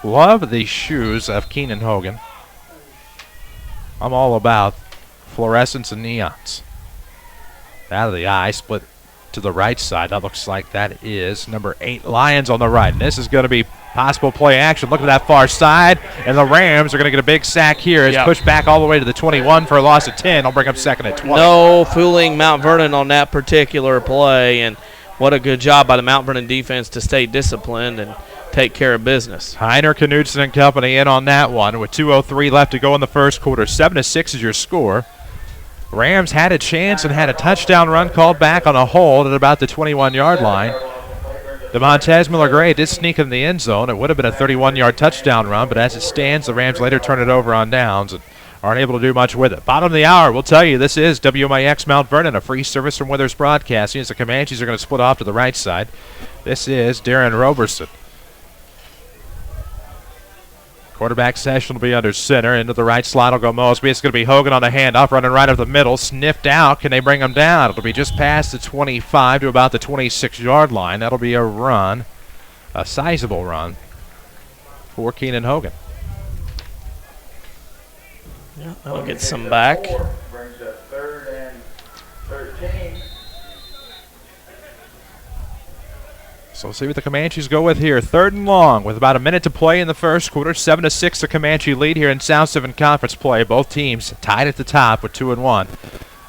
Love the shoes of Keenan Hogan. I'm all about fluorescents and neons. Out of the eye, split to the right side. That looks like that is number 8, Lions on the right. And this is going to be possible play action. Look at that far side. And the Rams are going to get a big sack here. It's pushed back all the way to the 21 for a loss of 10. I'll bring up second at 20. No fooling Mount Vernon on that particular play. And what a good job by the Mount Vernon defense to stay disciplined and take care of business. Heiner, Knudsen, and company in on that one with 2:03 left to go in the first quarter. 7-6 is your score. Rams had a chance and had a touchdown run called back on a hold at about the 21-yard line. Demontez Miller-Gray did sneak in the end zone. It would have been a 31-yard touchdown run, but as it stands, the Rams later turn it over on downs and aren't able to do much with it. Bottom of the hour, we'll tell you this is WMIX Mount Vernon, a free service from Withers Broadcasting as the Comanches are going to split off to the right side. This is Darren Roberson. Quarterback session will be under center. Into the right slot will go Mosby. It's going to be Hogan on the handoff, running right up the middle. Sniffed out. Can they bring him down? It'll be just past the 25 to about the 26-yard line. That'll be a run, a sizable run for Keenan Hogan. Yeah, that'll get some back. Brings up 3rd and 13. So we'll see what the Comanches go with here. 3rd and long with about a minute to play in the first quarter. 7-6 the Comanche lead here in South 7 Conference play. Both teams tied at the top with 2-1.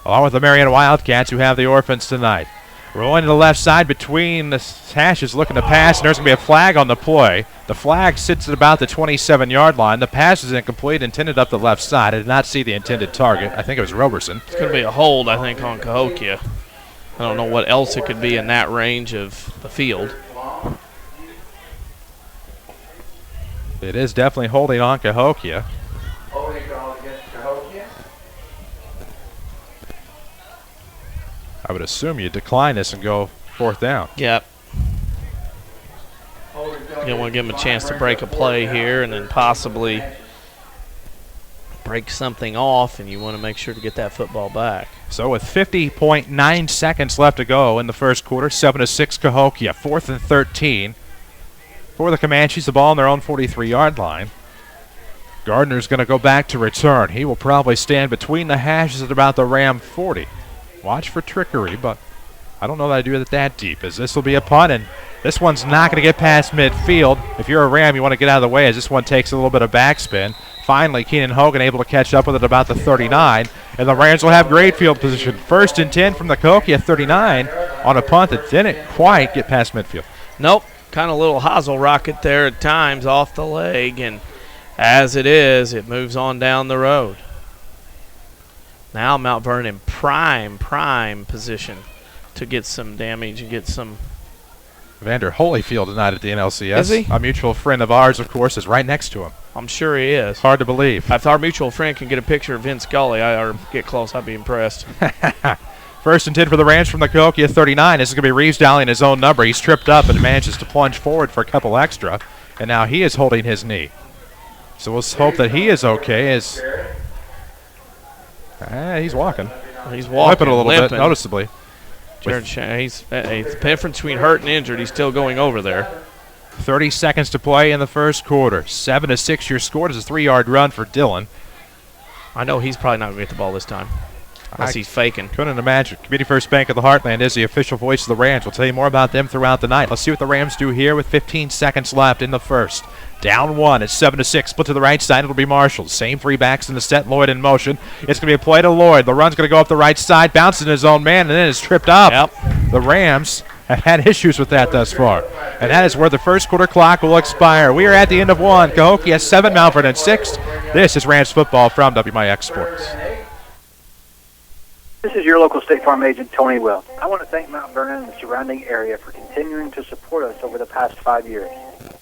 Along with the Marion Wildcats who have the Orphans tonight. Rolling to the left side between the hashes looking to pass, and there's going to be a flag on the play. The flag sits at about the 27-yard line. The pass is incomplete, intended up the left side. I did not see the intended target. I think it was Roberson. It's going to be a hold, I think, on Cahokia. I don't know what else it could be in that range of the field. It is definitely holding on Cahokia. Holding call against Cahokia. I would assume you decline this and go 4th down. Yep. You don't want to give them a chance to break a play here and then possibly break something off, and you want to make sure to get that football back. So with 50.9 seconds left to go in the first quarter, 7-6 Cahokia, 4th and 13 for the Comanches. The ball on their own 43-yard line. Gardner's going to go back to return. He will probably stand between the hashes at about the Ram 40. Watch for trickery, but I don't know that I do it that deep, as this will be a punt, and this one's not going to get past midfield. If you're a Ram, you want to get out of the way as this one takes a little bit of backspin. Finally, Keenan Hogan able to catch up with it about the 39, and the Rams will have great field position. 1st and 10 from the Cahokia 39 on a punt that didn't quite get past midfield. Nope, kind of a little hosel rocket there at times off the leg, and as it is, it moves on down the road. Now Mount Vernon prime position to get some damage and get some. Vander Holyfield tonight at the NLCS. Is he? A mutual friend of ours, of course, is right next to him. I'm sure he is. Hard to believe. If our mutual friend can get a picture of Vince Scully or get close, I'd be impressed. 1st and 10 for the Rams from the Cahokia 39. This is going to be Reeves dialing his own number. He's tripped up and manages to plunge forward for a couple extra, and now he is holding his knee. So we'll hope that he is okay. He's walking. He's walking, limping a little limping. bit, noticeably. He's the difference between hurt and injured. He's still going over there. 30 seconds to play in the first quarter. 7-6 your score. It's a 3-yard run for Dillon. I know he's probably not going to get the ball this time. Unless he's faking. Couldn't imagine. Community First Bank of the Heartland is the official voice of the Rams. We'll tell you more about them throughout the night. Let's see what the Rams do here with 15 seconds left in the first. Down 1. It's 7-6. Split to the right side. It'll be Marshall. Same 3 backs in the set. Lloyd in motion. It's going to be a play to Lloyd. The run's going to go up the right side. Bounces in his own man, and then it's tripped up. Yep. The Rams have had issues with that thus far. And that is where the first quarter clock will expire. We are at the end of 1. Cahokia 7, Mount Vernon 6. This is Rams football from WMIX Sports. This is your local State Farm agent, Tony Will. I want to thank Mount Vernon and the surrounding area for continuing to support us over the past 5 years.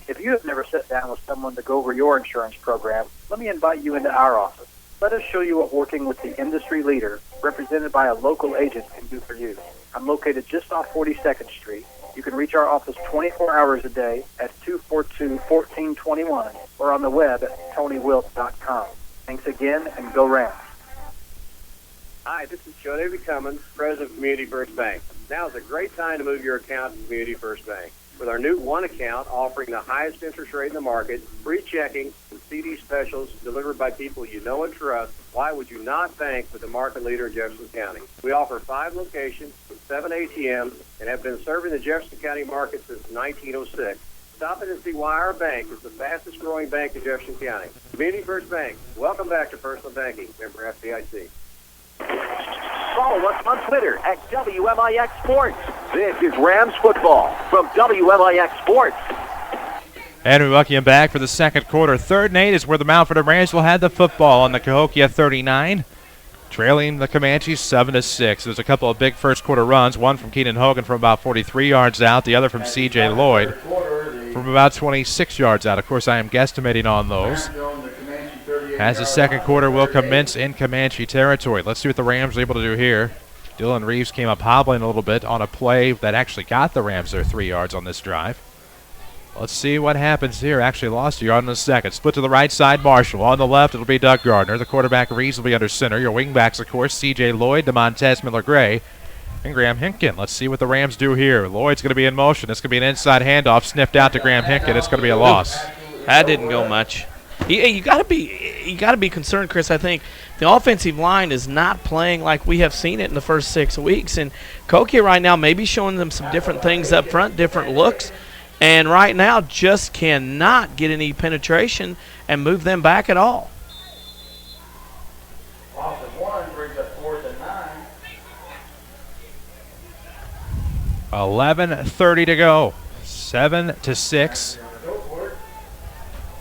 If you have never sat down with someone to go over your insurance program, let me invite you into our office. Let us show you what working with the industry leader, represented by a local agent, can do for you. I'm located just off 42nd Street. You can reach our office 24 hours a day at 242-1421 or on the web at tonywilt.com. Thanks again, and go Rams. Hi, this is Joe Cummins, President of Community First Bank. Now is a great time to move your account to Community First Bank. With our new One account offering the highest interest rate in the market, free checking, and CD specials delivered by people you know and trust, why would you not bank with the market leader in Jefferson County? We offer 5 locations with 7 ATMs and have been serving the Jefferson County market since 1906. Stop in and see why our bank is the fastest growing bank in Jefferson County. Community First Bank. Welcome back to personal banking. Member FDIC. Follow us on Twitter at WMIX Sports. This is Rams football from WMIX Sports. And we welcome you back for the second quarter. 3rd and 8 is where the Mount Vernon Rams will have the football on the Cahokia 39, trailing the Comanches 7-6. There's a couple of big first quarter runs, one from Keenan Hogan from about 43 yards out, the other from C.J. Lloyd from about 26 yards out. Of course, I am guesstimating on those, as the second quarter will commence in Comanche territory. Let's see what the Rams are able to do here. Dylan Reeves came up hobbling a little bit on a play that actually got the Rams their 3 yards on this drive. Let's see what happens here. Actually lost a yard in the second. Split to the right side, Marshall. On the left, it'll be Doug Gardner. The quarterback, Reeves, will be under center. Your wingbacks, of course, C.J. Lloyd, Demontez, Miller-Gray, and Graham Hinkin. Let's see what the Rams do here. Lloyd's going to be in motion. It's going to be an inside handoff, sniffed out to Graham Hinkin. It's going to be a loss. That didn't go much. You got to be concerned, Chris. I think the offensive line is not playing like we have seen it in the first 6 weeks, and Cahokia right now may be showing them some different things up front, different looks, and right now just cannot get any penetration and move them back at all. Offensive one brings up 4th and 9. 11:30 to go. 7-6.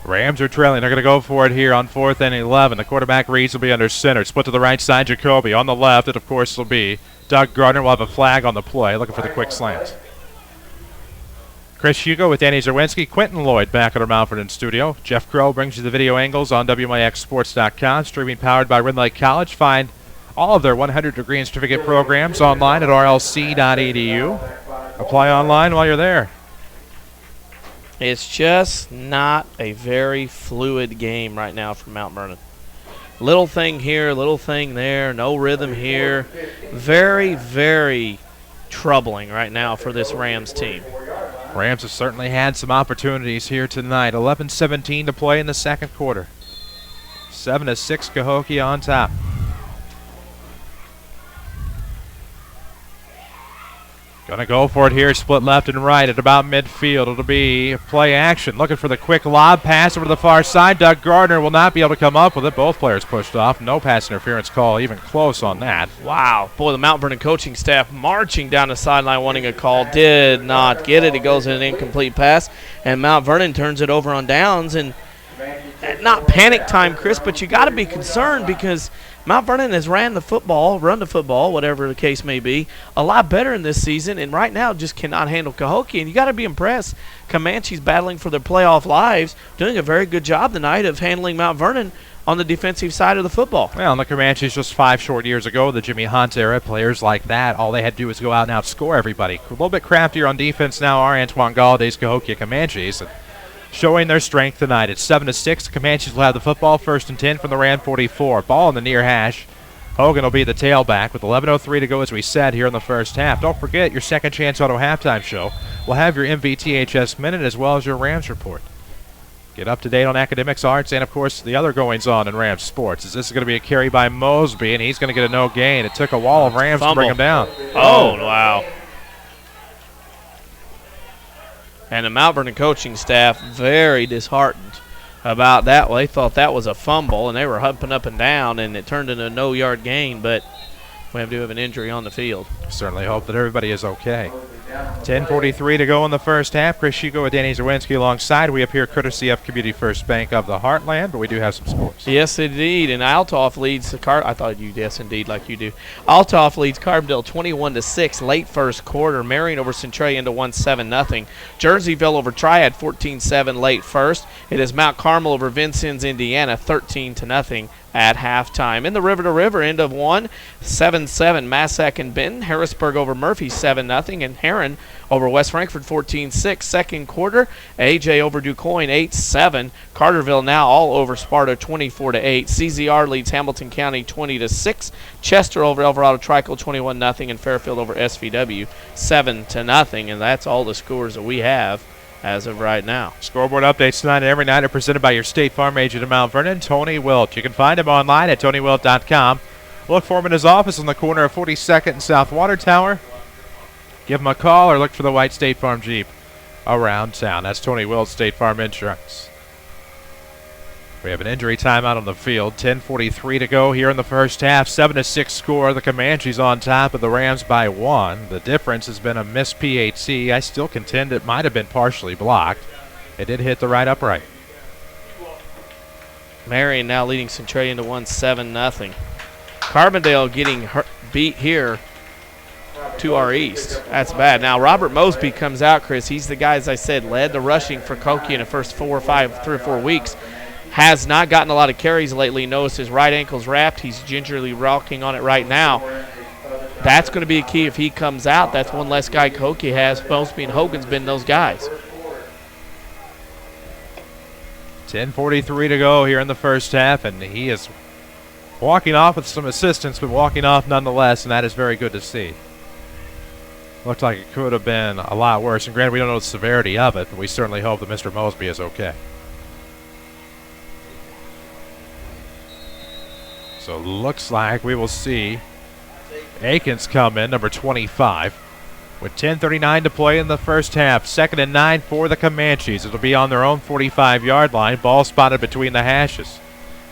Rams are trailing. They're going to go for it here on 4th and 11. The quarterback, Reeves, will be under center. Split to the right side, Jacoby. On the left, it, of course, will be Doug Gardner. Will have a flag on the play, looking for the quick slant. Chris Hugo with Danny Czerwinski. Quentin Lloyd back at our Mount Vernon studio. Jeff Crow brings you the video angles on WMIXsports.com. Streaming powered by Red Lake College. Find all of their 100-degree and certificate programs online at rlc.edu. Apply online while you're there. It's just not a very fluid game right now for Mount Vernon. Little thing here, little thing there, no rhythm here. Very, very troubling right now for this Rams team. Rams have certainly had some opportunities here tonight. 11:17 to play in the second quarter. 7-6 Cahokia on top. Gonna go for it here, split left and right at about midfield. It'll be play action. Looking for the quick lob pass over to the far side. Doug Gardner will not be able to come up with it. Both players pushed off. No pass interference call even close on that. Wow. Boy, the Mount Vernon coaching staff marching down the sideline wanting a call. Did not get it. It goes in an incomplete pass, and Mount Vernon turns it over on downs. And not panic time, Chris, but you got to be concerned because Mount Vernon has run the football, whatever the case may be, a lot better in this season, and right now just cannot handle Cahokia. And you got to be impressed. Comanches battling for their playoff lives, doing a very good job tonight of handling Mount Vernon on the defensive side of the football. Well, and the Comanches just 5 short years ago, the Jimmy Hunt era, players like that, all they had to do was go out and outscore everybody. A little bit craftier on defense now are Antoine Galladay's Cahokia Comanches. And showing their strength tonight. It's 7-6. The Comanches will have the football, 1st and 10 from the Ram 44. Ball in the near hash. Hogan will be the tailback with 11:03 to go, as we said, here in the first half. Don't forget your Second Chance Auto halftime show. We'll have your MVTHS minute as well as your Rams report. Get up to date on academics, arts, and, of course, the other goings-on in Rams sports. As this is going to be a carry by Mosby, and he's going to get a no gain. It took a wall of Rams to bring him down. Oh, wow. And the Mount Vernon coaching staff very disheartened about that. Well, they thought that was a fumble, and they were humping up and down, and it turned into a no-yard gain, but we do have an injury on the field. Certainly hope that everybody is okay. 10:43 to go in the first half. Chris Hugo with Danny Czerwinski alongside. We appear courtesy of Community First Bank of the Heartland, but we do have some sports. Yes, indeed. And Altoff leads the I thought you yes, indeed, like you do. Altoff leads Carbondale 21-6 late first quarter. Marion over Centralia into 1-7-0. Jerseyville over Triad 14-7 late first. It is Mount Carmel over Vincennes, Indiana 13-0. at halftime. In the River to River, end of one, 7-7. Massac and Benton. Harrisburg over Murphy, 7-0. And Heron over West Frankfort, 14-6. Second quarter, AJ over DuQuoin, 8-7. Carterville now all over Sparta, 24-8. CZR leads Hamilton County, 20-6. Chester over Alvarado Trico, 21-0. And Fairfield over SVW, 7-0. And that's all the scores that we have as of right now. Scoreboard updates tonight and every night are presented by your State Farm agent in Mount Vernon, Tony Wilt. You can find him online at TonyWilt.com. Look for him in his office on the corner of 42nd and South Water Tower. Give him a call or look for the white State Farm Jeep around town. That's Tony Wilt, State Farm Insurance. We have an injury timeout on the field. 10:43 to go here in the first half. 7-6 score. The Comanches on top of the Rams by 1. The difference has been a missed PAT. I still contend it might have been partially blocked. It did hit the right upright. Marion now leading Centralia to 1-7-0. Carbondale getting beat here to our east. That's bad. Now Robert Mosby comes out, Chris. He's the guy, as I said, led the rushing for Cahokia in the first 3 or 4 weeks. Has not gotten a lot of carries lately. Notice his right ankle's wrapped. He's gingerly rocking on it right now. That's going to be a key if he comes out. That's one less guy Cahokia has. Mosby and Hogan's been those guys. 10:43 to go here in the first half, and he is walking off with some assistance, but walking off nonetheless, and that is very good to see. Looked like it could have been a lot worse, and granted, we don't know the severity of it, but we certainly hope that Mr. Mosby is okay. So looks like we will see Akins come in, number 25, with 10:39 to play in the first half. 2nd and 9 for the Comanches. It'll be on their own 45-yard line. Ball spotted between the hashes.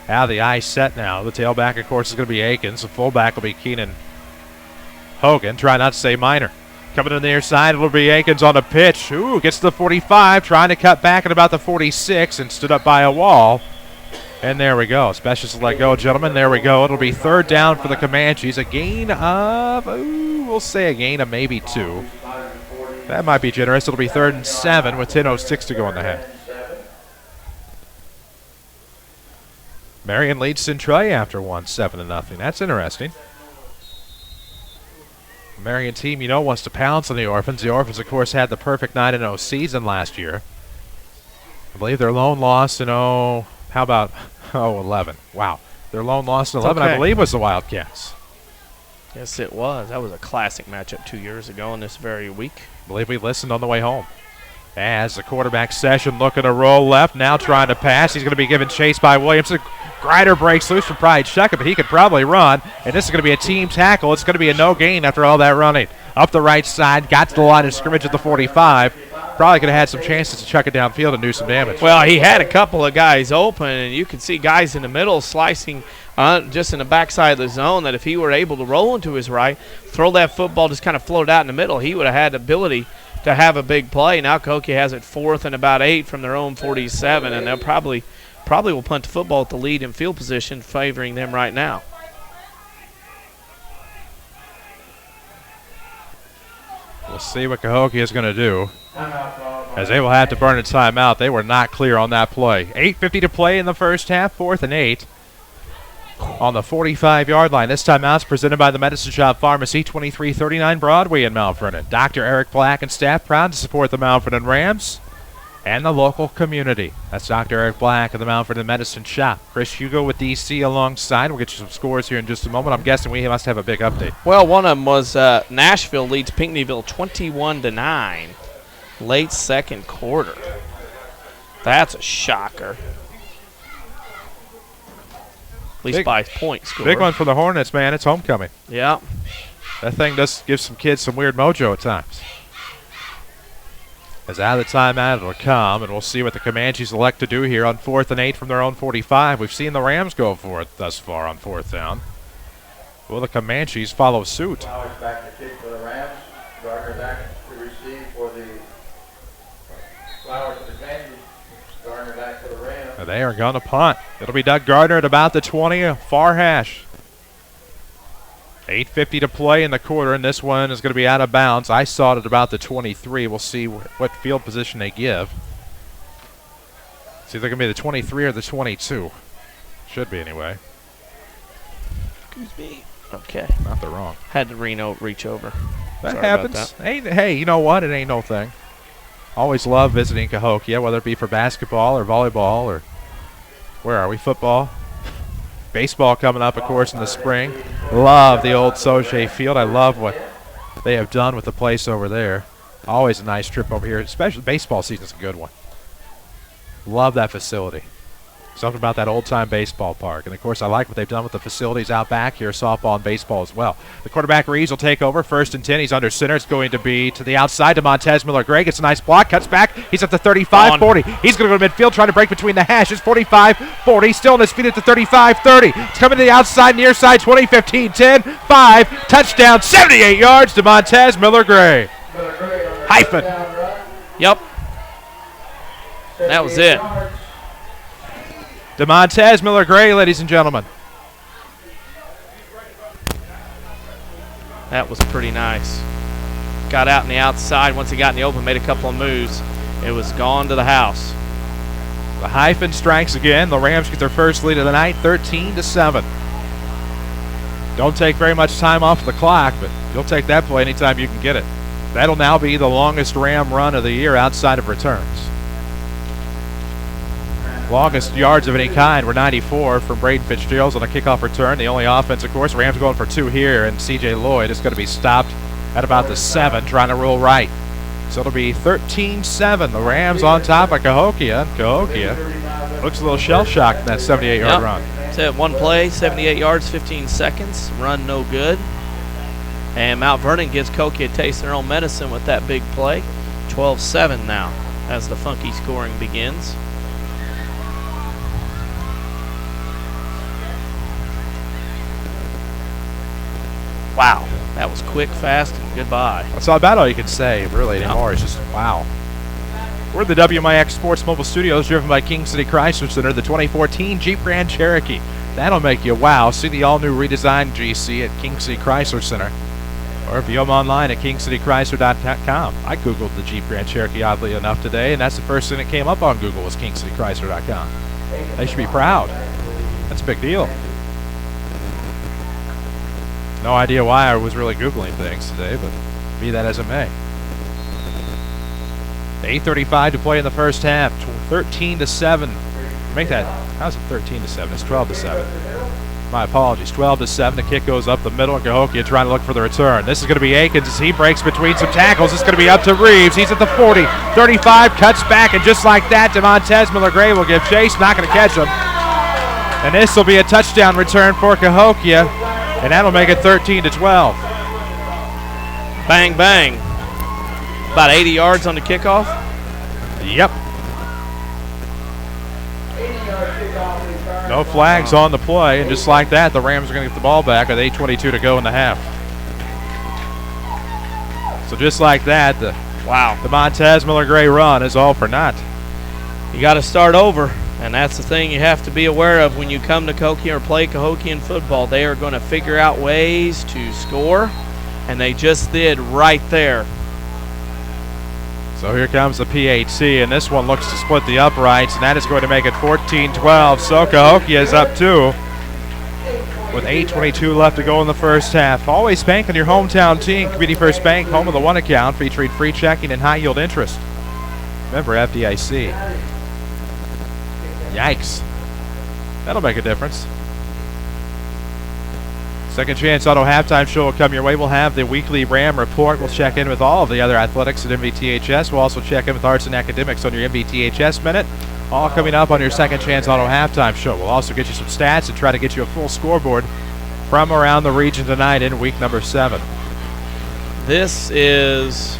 Out of the eye set now. The tailback, of course, is going to be Akins. The fullback will be Keenan Hogan. Try not to say Minor. Coming in the near side, it'll be Akins on a pitch. Ooh, gets to the 45, trying to cut back at about the 46 and stood up by a wall. And there we go. Specialists let go, gentlemen. There we go. It'll be 3rd down for the Comanches. A gain of, we'll say a gain of maybe 2. That might be generous. It'll be 3rd and 7 with 10:06 to go in the half. Marion leads Centralia after 7-0. That's interesting. Marion team, you know, wants to pounce on the Orphans. The Orphans, of course, had the perfect 9-0 season last year. I believe their lone loss in, how about 11. Wow. Their lone loss in 11, okay, I believe, was the Wildcats. Yes, it was. That was a classic matchup 2 years ago in this very week. I believe we listened on the way home. As the quarterback Session looking to roll left, now trying to pass. He's going to be given chase by Williamson. Grider breaks loose from Pride Shuckett, but he could probably run. And this is going to be a team tackle. It's going to be a no gain after all that running. Up the right side, got to the line of scrimmage at the 45. Probably could have had some chances to chuck it downfield and do some damage. Well, he had a couple of guys open, and you could see guys in the middle slicing just in the backside of the zone, that if he were able to roll into his right, throw that football, just kind of float out in the middle, he would have had the ability to have a big play. Now Cahokia has it 4th and about 8 from their own 47, and they'll probably will punt the football at the lead in field position, favoring them right now. We'll see what Cahokia is going to do, as they will have to burn a timeout. They were not clear on that play. 8:50 to play in the first half, 4th and 8. On the 45-yard line. This timeout's presented by the Medicine Shop Pharmacy, 2339 Broadway in Mount Vernon. Dr. Eric Black and staff proud to support the Mount Vernon Rams and the local community. That's Dr. Eric Black of the Mount Vernon Medicine Shop. Chris Hugo with DC alongside. We'll get you some scores here in just a moment. I'm guessing we must have a big update. Well, one of them was Nashville leads Pinckneyville 21-9. Late second quarter. That's a shocker. At least by point score. Big one for the Hornets, man. It's homecoming. Yeah. That thing does give some kids some weird mojo at times. As out of the timeout, it'll come, and we'll see what the Comanches elect to do here on 4th and 8 from their own 45. We've seen the Rams go for it thus far on 4th down. Will the Comanches follow suit? Flowers back to kick for the Rams. Gardner back to receive for the Flowers for the Comanches. Gardner back for the Rams. And they are going to punt. It'll be Doug Gardner at about the 20, far hash. 8:50 to play in the quarter, and this one is going to be out of bounds. I saw it at about the 23. We'll see what field position they give. It's either going to be the 23 or the 22. Should be, anyway. Excuse me. Okay. Not the wrong. Had to reach over. That Sorry happens. about that. Hey, you know what? It ain't no thing. Always love visiting Cahokia, whether it be for basketball or volleyball or where are we? Football. Baseball coming up, of course, in the spring. Love the old Soche Field. I love what they have done with the place over there. Always a nice trip over here, especially baseball season's a good one. Love that facility. Something about that old-time baseball park. And, of course, I like what they've done with the facilities out back here, softball and baseball as well. The quarterback, Reeves, will take over. 1st and 10. He's under center. It's going to be to the outside. Demontez Miller-Gray gets a nice block. Cuts back. He's at the 35, 40. He's going to go to midfield, trying to break between the hashes. 45, 40. Still on his feet at the 35, 30. It's coming to the outside, near side. 20, 15, 10, 5. Touchdown, 78 yards. Demontez Miller-Gray. Hyphen. Yep. That was it. Demontez Miller-Gray, ladies and gentlemen. That was pretty nice. Got out on the outside. Once he got in the open, made a couple of moves. It was gone to the house. The Hyphen strikes again. The Rams get their first lead of the night, 13-7. Don't take very much time off the clock, but you'll take that play anytime you can get it. That'll now be the longest Ram run of the year outside of returns. Longest yards of any kind were 94 from Braden Fitzgerald on a kickoff return. The only offense, of course, Rams going for 2 here, and C.J. Lloyd is going to be stopped at about the 7, trying to roll right. So it'll be 13-7. The Rams on top of Cahokia. Cahokia looks a little shell-shocked in that 78-yard run. That's it. One play, 78 yards, 15 seconds. Run no good. And Mount Vernon gives Cahokia a taste of their own medicine with that big play. 12-7 now as the funky scoring begins. Wow, that was quick, fast, and goodbye. That's about all you can say, really, anymore. It's just, wow. We're at the WMIX Sports Mobile Studios, driven by King City Chrysler Center, the 2014 Jeep Grand Cherokee. That'll make you wow. See the all-new redesigned GC at King City Chrysler Center, or view them online at kingcitychrysler.com. I Googled the Jeep Grand Cherokee, oddly enough, today, and that's the first thing that came up on Google was kingcitychrysler.com. They should be proud. That's a big deal. No idea why I was really Googling things today, but be that as it may. 8:35 to play in the first half. 13-7. Make that. How's it 13-7? It's 12-7. My apologies. 12-7. The kick goes up the middle, and Cahokia trying to look for the return. This is going to be Akins as he breaks between some tackles. It's going to be up to Reeves. He's at the 40. 35, cuts back, and just like that, Demontez Miller-Gray will give chase. Not going to catch him. And this will be a touchdown return for Cahokia. And that'll make it 13-12. Bang, bang. About 80 yards on the kickoff? Yep. No flags on the play, and just like that, the Rams are going to get the ball back with 8:22 to go in the half. So just like that, the Demontez Miller-Gray run is all for naught. You got to start over. And that's the thing you have to be aware of when you come to Cahokia or play Cahokian football. They are going to figure out ways to score, and they just did right there. So here comes the PAT, and this one looks to split the uprights, and that is going to make it 14-12. So Cahokia is up 2 with 8:22 left to go in the first half. Always bank on your hometown team. Community First Bank, home of the One account, featuring free checking and high-yield interest. Remember FDIC. Yikes. That'll make a difference. Second Chance Auto Halftime Show will come your way. We'll have the weekly Ram Report. We'll check in with all of the other athletics at MVTHS. We'll also check in with Arts and Academics on your MVTHS Minute. All coming up on your Second Chance Auto Halftime Show. We'll also get you some stats and try to get you a full scoreboard from around the region tonight in week number 7. This is,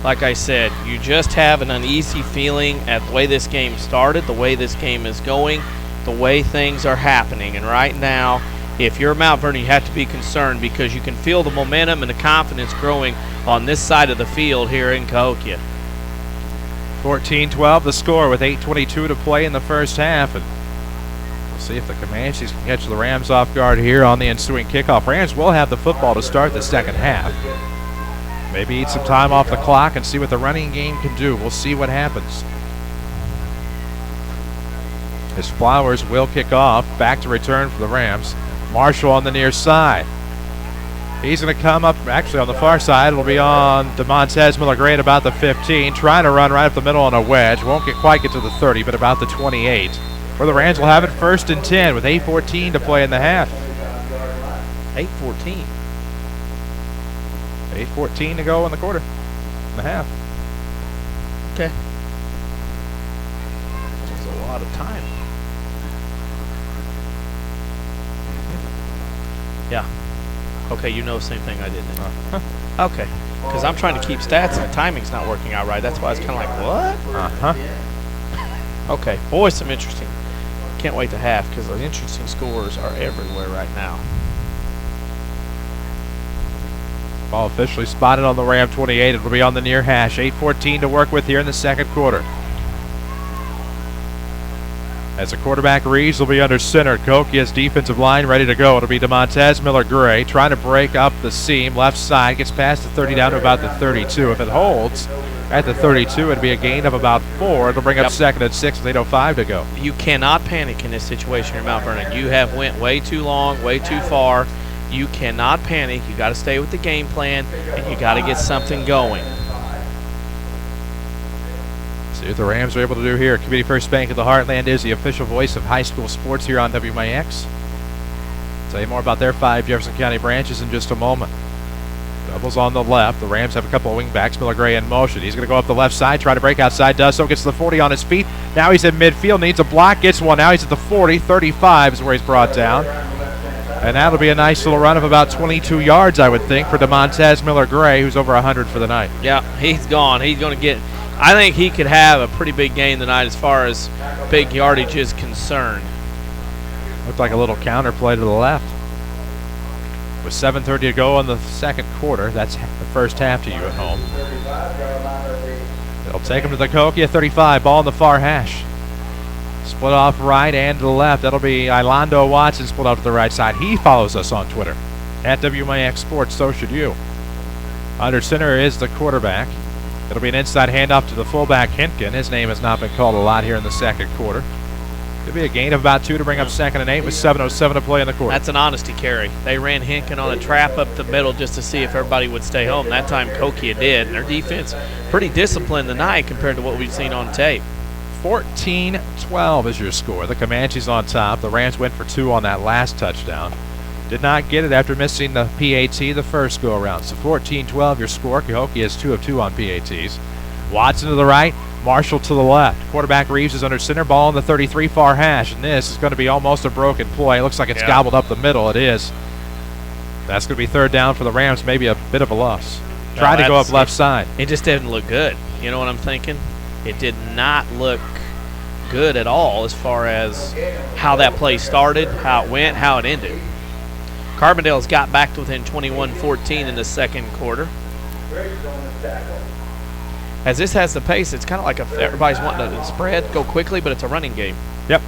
like I said, you just have an uneasy feeling at the way this game started, the way this game is going, the way things are happening. And right now, if you're Mount Vernon, you have to be concerned because you can feel the momentum and the confidence growing on this side of the field here in Cahokia. 14-12 the score with 8:22 to play in the first half. And we'll see if the Comanches can catch the Rams off guard here on the ensuing kickoff. Rams will have the football to start the second half. Maybe eat some time off the clock and see what the running game can do. We'll see what happens. As Flowers will kick off, back to return for the Rams. Marshall on the near side. He's going to come up, actually on the far side. It'll be on Demontez Miller-Gray at about the 15, trying to run right up the middle on a wedge. Won't quite get to the 30, but about the 28. Where the Rams will have it 1st and 10 with 8:14 to play in the half. 8:14. 8:14 to go in the quarter, in the half. Okay. That's a lot of time. Yeah. Okay, you know the same thing I did then. Okay. Because I'm trying to keep stats and the timing's not working out right. That's why it's kind of like, what? Okay. Boy, some interesting. Can't wait to half because the interesting scores are everywhere right now. Ball officially spotted on the Ram 28. It'll be on the near hash. 8:14 to work with here in the second quarter. As the quarterback reads, will be under center. Cahokia's defensive line ready to go. It'll be Demontez Miller-Gray trying to break up the seam. Left side gets past the 30 down to about the 32. If it holds at the 32, it'd be a gain of about 4. It'll bring up 2nd and 6 with 8:05 to go. You cannot panic in this situation here in Mount Vernon. You have went way too long, way too far. You cannot panic. You got to stay with the game plan, and you got to get something going. See what the Rams are able to do here. Community First Bank of the Heartland is the official voice of high school sports here on WMIX. Tell you more about their 5 Jefferson County branches in just a moment. Doubles on the left. The Rams have a couple of wingbacks. Miller-Gray in motion. He's going to go up the left side, try to break outside. Does so. Gets to the 40 on his feet. Now he's in midfield. Needs a block. Gets one. Now he's at the 40. 35 is where he's brought down. And that'll be a nice little run of about 22 yards, I would think, for Demontez Miller-Gray, who's over 100 for the night. Yeah, he's gone. He's going to get – I think he could have a pretty big game tonight as far as big yardage is concerned. Looked like a little counter play to the left. With 7:30 to go in the second quarter, that's the first half to you at home. They'll take him to the Cahokia 35, ball in the far hash. Split off right and to the left. That'll be Ilando Watson split off to the right side. He follows us on Twitter at WMIX Sports. So should you. Under center is the quarterback. It'll be an inside handoff to the fullback, Hinkin. His name has not been called a lot here in the second quarter. It'll be a gain of about 2 to bring up 2nd and 8 with 7:07 to play in the quarter. That's an honesty carry. They ran Hinkin on a trap up the middle just to see if everybody would stay home. That time Cahokia did, and their defense pretty disciplined tonight compared to what we've seen on tape. 14-12 is your score. The Comanches on top. The Rams went for 2 on that last touchdown. Did not get it after missing the PAT the first go-around. So 14-12 your score. Cahokia is 2 of 2 on PATs. Watson to the right, Marshall to the left. Quarterback Reeves is under center, ball in the 33 far hash, and this is going to be almost a broken play. It looks like it's gobbled up the middle. It is. That's going to be 3rd down for the Rams, maybe a bit of a loss. Try to go up left side. It just didn't look good. You know what I'm thinking? It did not look good at all as far as how that play started, how it went, how it ended. Carbondale's got back to within 21-14 in the second quarter. As this has the pace, it's kind of like if everybody's wanting to spread, go quickly, but it's a running game. Yep.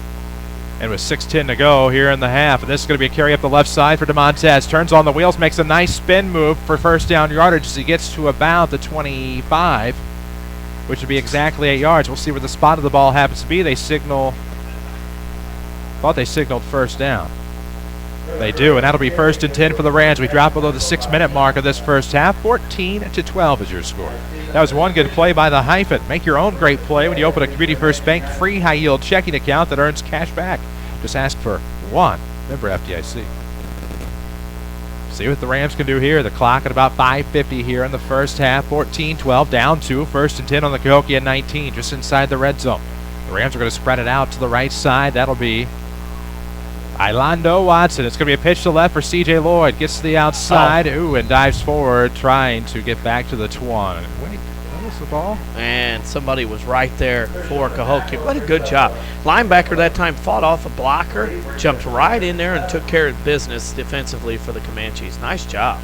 And with 6:10 to go here in the half, and this is going to be a carry up the left side for Demontez. Turns on the wheels, makes a nice spin move for first down yardage as he gets to about the 25, which would be exactly 8 yards. We'll see where the spot of the ball happens to be. They signal, thought they signaled first down. They do, and that'll be 1st and 10 for the Rams. We drop below the 6-minute mark of this first half. 14-12 is your score. That was one good play by the Hyphen. Make your own great play when you open a Community First Bank free high-yield checking account that earns cash back. Just ask for one. Member FDIC. See what the Rams can do here. The clock at about 5:50 here in the first half. 14-12, down 2. 1st and 10 on the Cahokia 19, just inside the red zone. The Rams are going to spread it out to the right side. That'll be Ilando Watson. It's going to be a pitch to left for C.J. Lloyd. Gets to the outside. Ooh, and dives forward, trying to get back to the 20. Wait, that was the ball? And somebody was right there for Cahokia. What a good job. Linebacker that time fought off a blocker, jumped right in there and took care of business defensively for the Comanches. Nice job.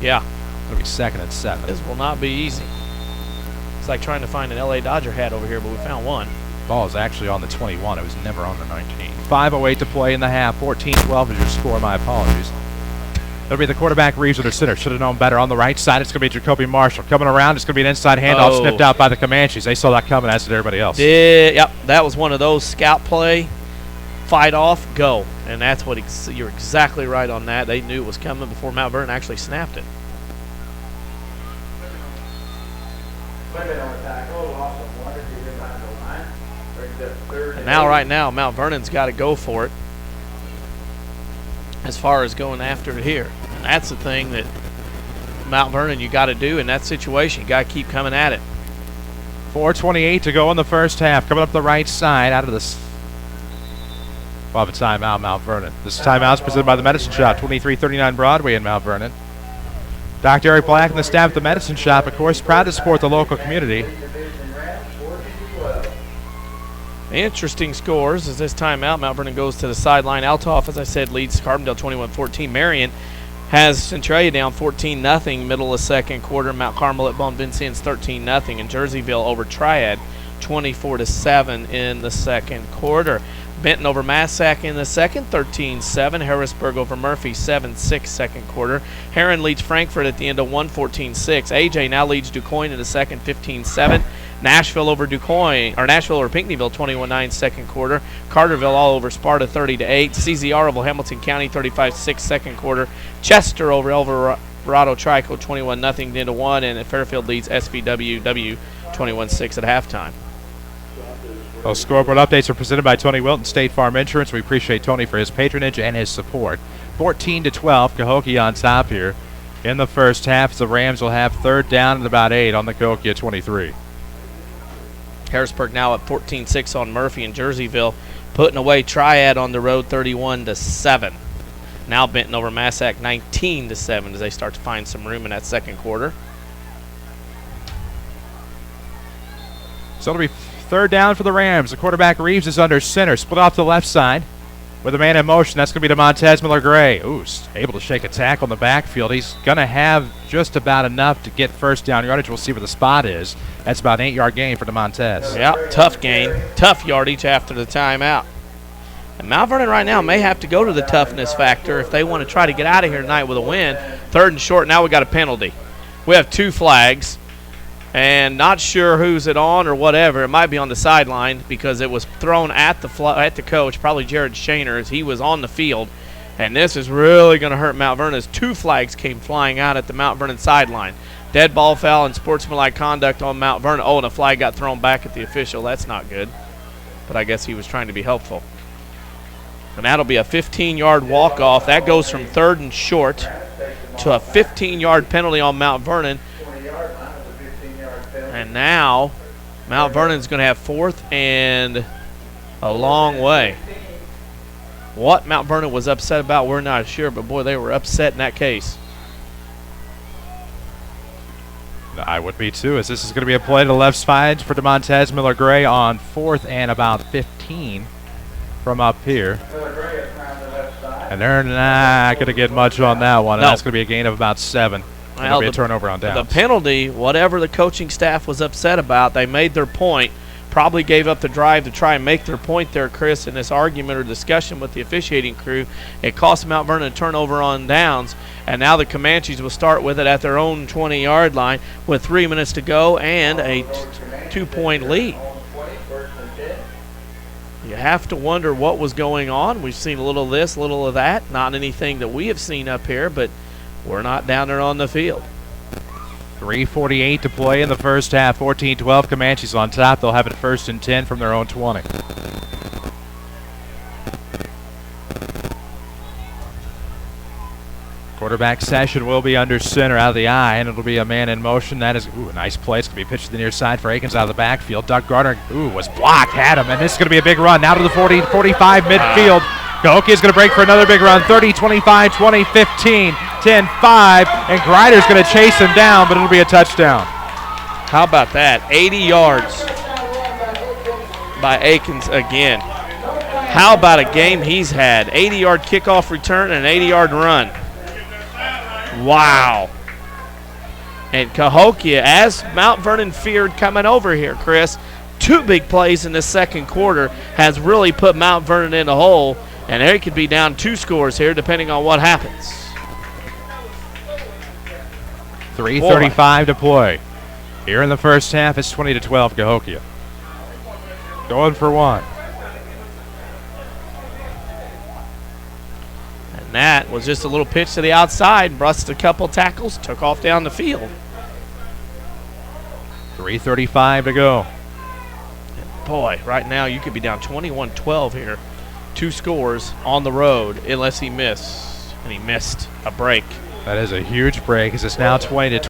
Yeah. It'll be 2nd and 7. This will not be easy. It's like trying to find an L.A. Dodger hat over here, but we found one. Ball is actually on the 21. It was never on the 19. 5:08 to play in the half. 14-12 is your score. My apologies. It'll be the quarterback Reeves under center. Should have known better. On the right side, it's going to be Jacoby Marshall. Coming around, it's going to be an inside handoff snipped out by the Comanches. They saw that coming, as did everybody else. Yep, that was one of those scout play. fight off, go. And that's what you're exactly right on that. They knew it was coming before Mount Vernon actually snapped it. And now, right now, Mount Vernon's got to go for it as far as going after it here. And that's the thing that Mount Vernon you got to do in that situation. You got to keep coming at it. 4:28 to go in the first half. Coming up the right side out of this. Well, a timeout, Mount Vernon. This timeout is presented by the Medicine Shop, 2339 Broadway in Mount Vernon. Dr. Eric Black and the staff at the Medicine Shop, of course, proud to support the local community. Interesting scores as this timeout. Mount Vernon goes to the sideline. Altoff, as I said, leads Carbondale 21-14. Marion has Centralia down 14-0 middle of second quarter. Mount Carmel at Bon Vincennes 13-0. And Jerseyville over Triad 24-7 in the second quarter. Benton over Massac in the second, 13-7. Harrisburg over Murphy, 7-6 second quarter. Heron leads Frankfort at the end of 1, 14-6. AJ now leads DuQuoin in the second, 15-7. Nashville over Pinckneyville, 21-9 second quarter. Carterville all over Sparta, 30-8. CZR over Hamilton County, 35-6 second quarter. Chester over Alvarado Trico, 21-0 at the end of 1. And Fairfield leads SVWW 21-6 at halftime. Those scoreboard updates are presented by Tony Wilton, State Farm Insurance. We appreciate Tony for his patronage and his support. 14-12, Cahokia on top here in the first half. The Rams will have third down and about 8 on the Cahokia 23. Harrisburg now at 14-6 on Murphy, and Jerseyville putting away Triad on the road 31-7. Now Benton over Massac 19-7 as they start to find some room in that second quarter. So it'll be third down for the Rams. The quarterback Reeves is under center, split off to the left side with a man in motion. That's going to be Demontez Miller-Gray. Ooh, able to shake a tackle in the backfield. He's going to have just about enough to get first down yardage. We'll see where the spot is. That's about an 8-yard gain for Demontez. Yep, tough gain, tough yardage after the timeout. And Mount Vernon right now may have to go to the toughness factor if they want to try to get out of here tonight with a win. Third and short, now we got a penalty. We have 2 flags. And not sure who's it on or whatever. It might be on the sideline because it was thrown at the coach, probably Jared Shaner, as he was on the field. And this is really going to hurt Mount Vernon as 2 flags came flying out at the Mount Vernon sideline. Dead ball foul and sportsmanlike conduct on Mount Vernon. Oh, and a flag got thrown back at the official. That's not good. But I guess he was trying to be helpful. And that'll be a 15-yard walk-off. That goes from third and short to a 15-yard penalty on Mount Vernon. And now Mount Vernon's going to have fourth and a long way. What Mount Vernon was upset about, we're not sure, but boy, they were upset in that case. I would be too, as this is going to be a play to the left side for Demontez Miller-Gray on fourth and about 15 from up here. And they're not going to get much on that one. No. And that's going to be a gain of about 7. It'll be a turnover on downs. The penalty, whatever the coaching staff was upset about, they made their point. Probably gave up the drive to try and make their point there, Chris, in this argument or discussion with the officiating crew. It cost Mount Vernon a turnover on downs, and now the Comanches will start with it at their own 20-yard line with 3 minutes to go and a 2-point lead. You have to wonder what was going on. We've seen a little of this, a little of that. Not anything that we have seen up here, but we're not down there on the field. 3:48 to play in the first half. 14-12. Comanches on top. They'll have it first and 10 from their own 20. Quarterback Session will be under center out of the eye, and it'll be a man in motion. That is, a nice play. It's going to be pitched to the near side for Akins out of the backfield. Doug Gardner, was blocked, had him, and this is going to be a big run. Now to the 40, 45 midfield. Cahokia is going to break for another big run. 30, 25, 20, 15, 10, 5, and Greider's going to chase him down, but it'll be a touchdown. How about that? 80 yards by Akins again. How about a game he's had? 80-yard kickoff return and an 80-yard run. Wow. And Cahokia, as Mount Vernon feared coming over here, Chris, 2 big plays in the second quarter has really put Mount Vernon in the hole, and they could be down 2 scores here depending on what happens. 3:35 to play. Here in the first half, it's 20-12 Cahokia. Going for 1. was just a little pitch to the outside, brushed a couple tackles, took off down the field. 3:35 to go. Boy, right now you could be down 21-12 here. 2 scores on the road unless he missed. And he missed a break. That is a huge break as it's now 20-20.